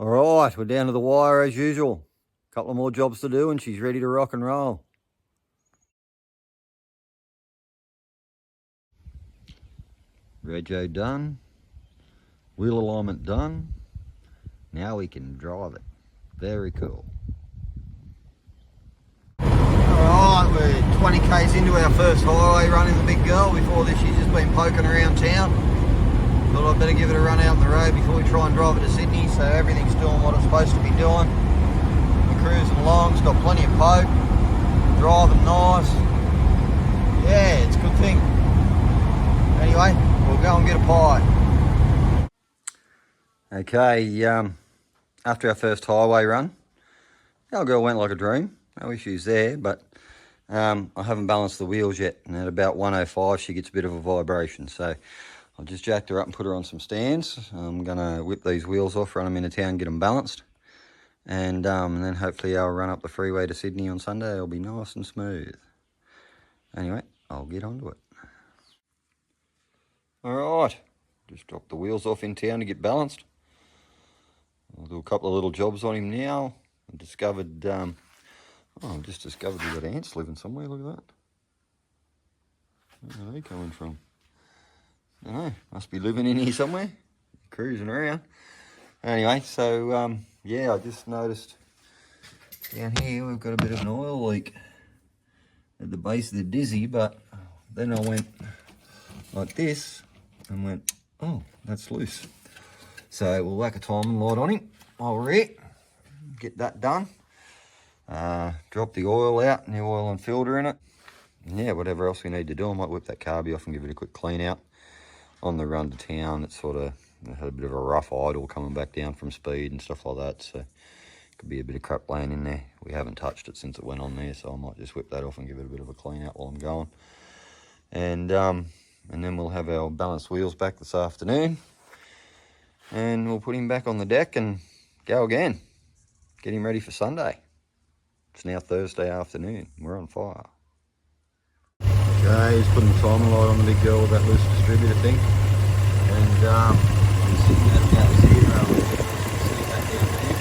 All right, we're down to the wire as usual. A couple of more jobs to do and she's ready to rock and roll. Rego done. Wheel alignment done. Now we can drive it. Very cool. Alright, we're 20 k's into our first highway run in the big girl. Before this she's just been poking around town. Thought I'd better give it a run out on the road before we try and drive it to Sydney, so everything's doing what it's supposed to be doing. We're cruising along, it's got plenty of poke, driving nice. Yeah, it's a good thing. Anyway, we'll go and get a pie. Okay, after our first highway run, our girl went like a dream. No issues there, but I haven't balanced the wheels yet, and at about 105 she gets a bit of a vibration, so I've just jacked her up and put her on some stands. I'm going to whip these wheels off, run them into town, get them balanced, and then hopefully I'll run up the freeway to Sydney on Sunday. It'll be nice and smooth. Anyway, I'll get onto it. Alright, just dropped the wheels off in town to get balanced. I'll do a couple of little jobs on him now. I discovered, I've just discovered we've got ants living somewhere, look at that. Where are they coming from? I don't know, must be living in here somewhere, cruising around. Anyway, so yeah, I just noticed down here we've got a bit of an oil leak at the base of the dizzy, but then I went like this and went, oh, that's loose. So we'll whack a timing light on him while we're here, get that done. Drop the oil out, new oil and filter in it. And yeah, whatever else we need to do, I might whip that carby off and give it a quick clean out. On the run to town, it sort of had a bit of a rough idle coming back down from speed and stuff like that, so could be a bit of crap laying in there. We haven't touched it since it went on there, so I might just whip that off and give it a bit of a clean out while I'm going. And then we'll have our balanced wheels back this afternoon, and we'll put him back on the deck and go again. Get him ready for Sunday. It's now Thursday afternoon. We're on fire. Okay, he's putting the timing light on the big girl with that loose distributor thing. And he's sitting at about 0. Sitting back down there.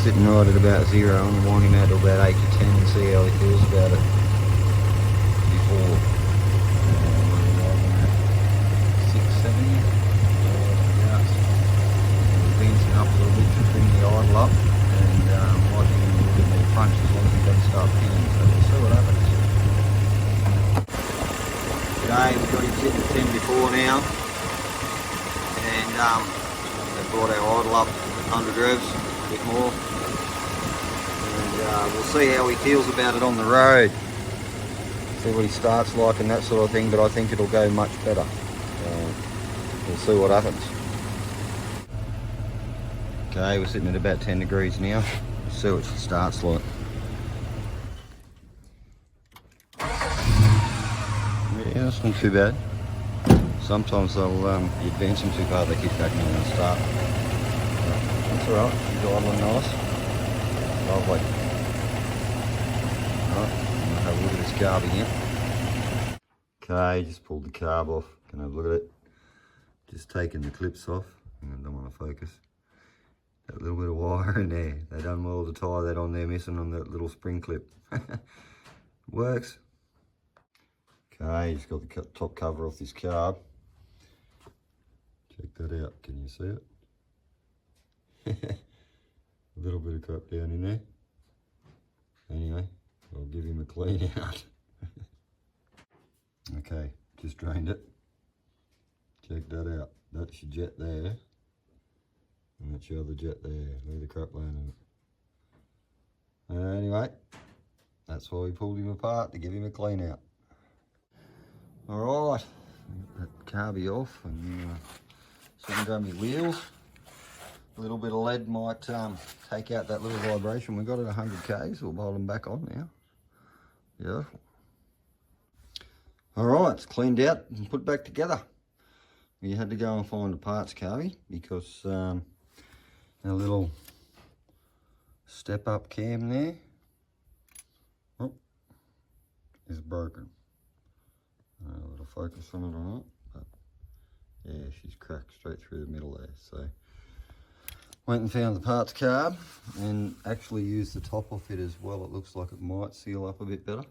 Sitting right at about 0. I'm going to wind him out to about 8 to 10 and see how he feels about it before. 670. Advancing up a little bit to bring the idle up. And might give him a little bit more punch as long as he doesn't start pinning. So we'll see what happens. Okay, we've got him sitting at 10 before now. And they've brought our idle up 100 revs, a bit more. And we'll see how he feels about it on the road. See what he starts like and that sort of thing, but I think it'll go much better. We'll see what happens. Okay, we're sitting at about 10 degrees now. See what she starts like. Yeah, that's not too bad. Sometimes they'll, you advance them too far, they keep back and start. That's alright, she's idling nice. Lovely. Alright, I'm going to have a look at this carb again. Okay, just pulled the carb off. Can I have a look at it? Just taking the clips off. I don't want to focus. That little bit of wire in there. They done well to tie that on there, missing on that little spring clip. Works. Okay, just got the top cover off this carb. Check that out. Can you see it? A little bit of crap down in there. Anyway, I'll give him a clean out. Okay, just drained it. Check that out. That's your jet there. And that's your other jet there. Look at the crap laying in it. Anyway, that's why we pulled him apart, to give him a clean out. Alright, get that carby off and so I can grab my wheels. A little bit of lead might take out that little vibration. We got it 100 k's, we'll bolt them back on now. Beautiful. Alright, it's cleaned out and put back together. We had to go and find a parts carby because our little step up cam there is broken. A little focus on it or not, but Yeah, she's cracked straight through the middle there. So went and found the parts card and actually used the top off it as well. It looks like it might seal up a bit better.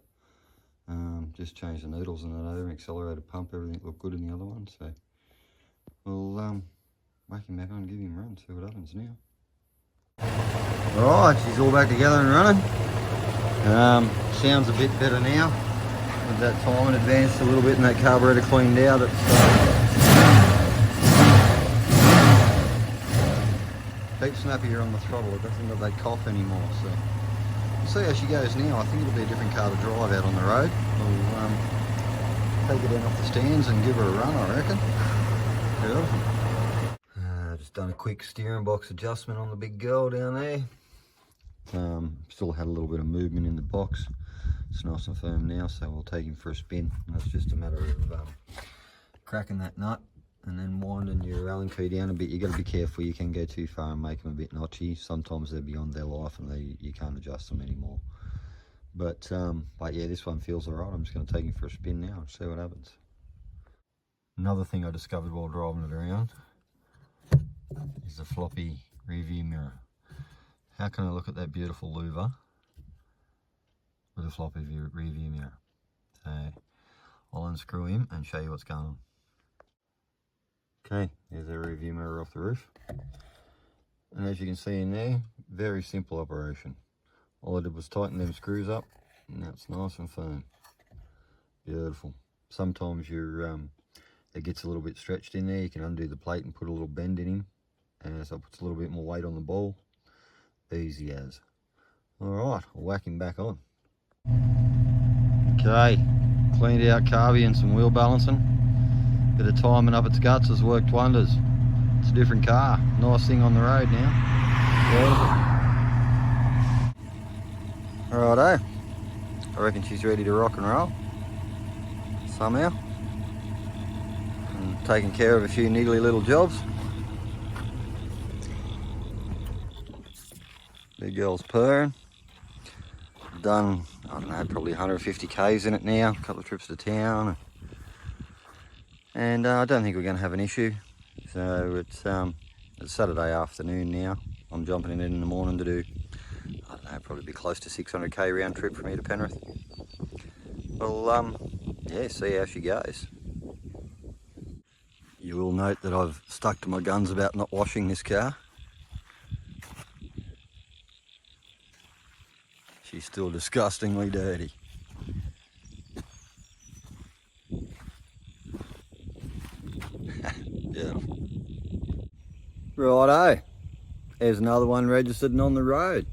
Just changed the needles and that over, accelerated pump, everything looked good in the other one. So we'll whack him back on and give him a run, see what happens now. Right, she's all back together and running. Sounds a bit better now. With that timing advanced a little bit and that carburetor cleaned out. It's keep snappier on the throttle. It doesn't have that cough anymore. So we'll see how she goes now. I think it'll be a different car to drive out on the road. We'll take her down off the stands and give her a run, I reckon. Beautiful. Just done a quick steering box adjustment on the big girl down there. Still had a little bit of movement in the box. It's nice and firm now, so we'll take him for a spin. That's just a matter of cracking that nut and then winding your Allen key down a bit. You got to be careful. You can go too far and make them a bit notchy. Sometimes they're beyond their life and you can't adjust them anymore. But yeah, this one feels alright. I'm just going to take him for a spin now and see what happens. Another thing I discovered while driving it around is the floppy rear view mirror. How can I look at that beautiful louver with a floppy rear view mirror? So I'll unscrew him and show you what's going on. Okay, there's our rear view mirror off the roof. And as you can see in there, very simple operation. All I did was tighten them screws up and that's nice and firm. Beautiful. Sometimes it gets a little bit stretched in there. You can undo the plate and put a little bend in him. And so it puts a little bit more weight on the ball. Easy as. Alright, I'll whack him back on. Okay, cleaned out carby and some wheel balancing. Bit of timing up its guts has worked wonders. It's a different car. Nice thing on the road now. Righto. I reckon she's ready to rock and roll. Somehow. And taking care of a few niggly little jobs. Big girl's purring. Done, I don't know, probably 150 k's in it now. A couple of trips to town. And I don't think we're going to have an issue. So it's Saturday afternoon now. I'm jumping in the morning to do, I don't know, probably be close to 600k round trip from here to Penrith. Well, yeah, see how she goes. You will note that I've stuck to my guns about not washing this car. She's still disgustingly dirty. Beautiful. Righto. There's another one registered and on the road.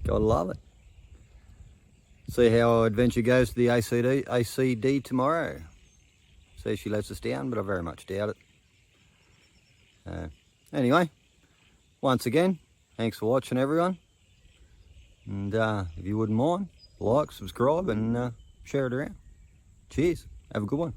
Gotta love it. See how our adventure goes to the ACD tomorrow. See if she lets us down, but I very much doubt it. Anyway, once again, thanks for watching, everyone. And if you wouldn't mind, like, subscribe and share it around. Cheers. Have a good one.